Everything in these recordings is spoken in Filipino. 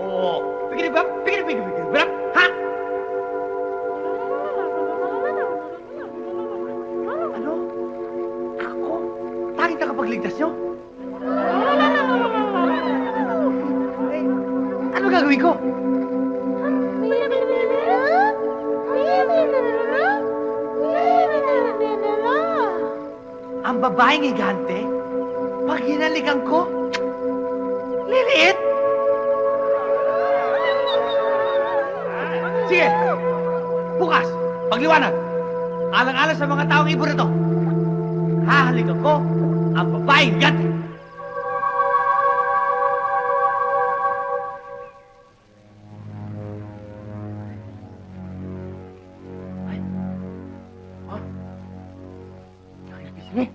Oo. Pikinig, pikinig. Ha? Ano? Ako? Tanging tagapagligtas nyo? Eh, ano gagawin ko? Ang babaeng higante? Pag hinalikan ko? Liliit? Sige! Bukas, pagliwanag, alang-alang sa mga taong ibon na to, hahalikan ko ang babaeng higante! Ay? Oh? Nakikipising eh.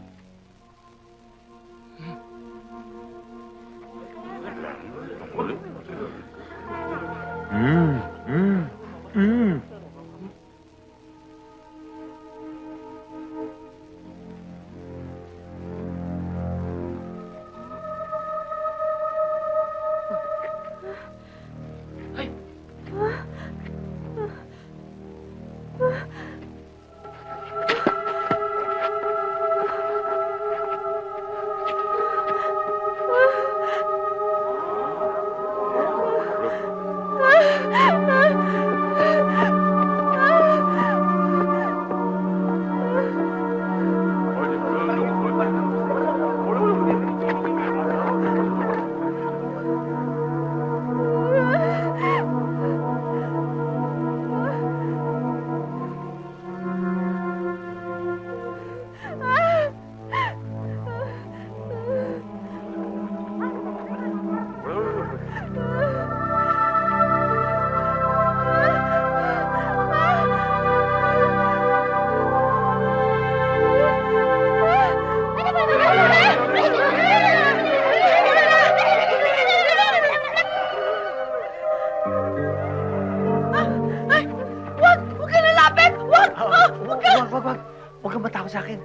Huwag kang matakot sa akin.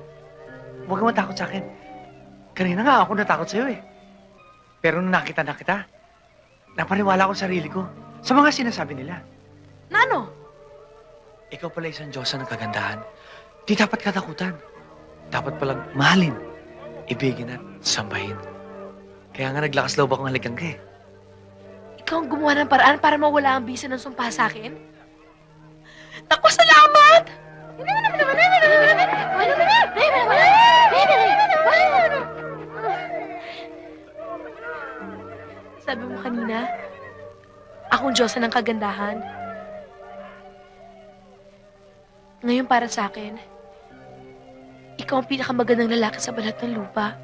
Huwag kang matakot sa akin. Kanina nga ako natakot sa'yo eh. Pero nung nakita na kita, napaniwala ko sa sarili ko sa mga sinasabi nila. Na ano? Ikaw pala isang Diyosa ng kagandahan. Di dapat katakutan. Dapat palang mahalin, ibigin at sambahin. Kaya nga naglakas loob akong halikan ka eh. Ikaw ang gumawa ng paraan para mawala ang bisa ng sumpa sa akin? Naku, salamat! Sabi mo kanina, akong Diyosa ng kagandahan. Ngayon para sa akin, ikaw ang pinakamagandang lalaki sa balat ng lupa.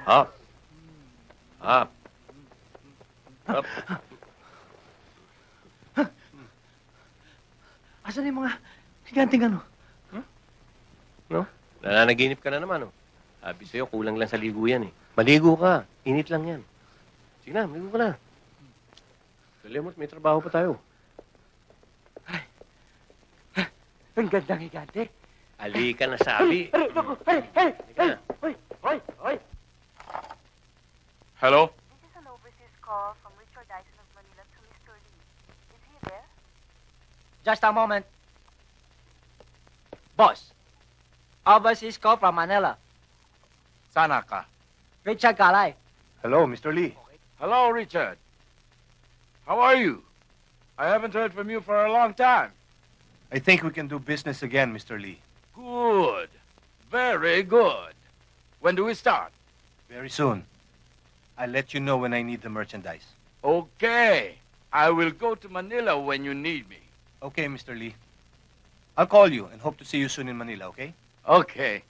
Up. Up. Up. Asan yung mga higanting ano? No? Nananaginip ka na naman, oh. Sabi sa'yo, kulang lang sa ligo yan, eh. Maligo ka. Init lang yan. Sige na, maligo ka na. Salimot, may trabaho pa tayo. Ang gandang higante. Ali ka na sabi. Hello? This is an overseas call from Richard Dyson of Manila to Mr. Lee. Is he there? Just a moment. Boss, overseas call from Manila. Sana ka. Richard Galay. Hello, Mr. Lee. Hello, Richard. How are you? I haven't heard from you for a long time. I think we can do business again, Mr. Lee. Good. Very good. When do we start? Very soon. I'll let you know when I need the merchandise. Okay. I will go to Manila when you need me. Okay, Mr. Lee. I'll call you and hope to see you soon in Manila, okay? Okay.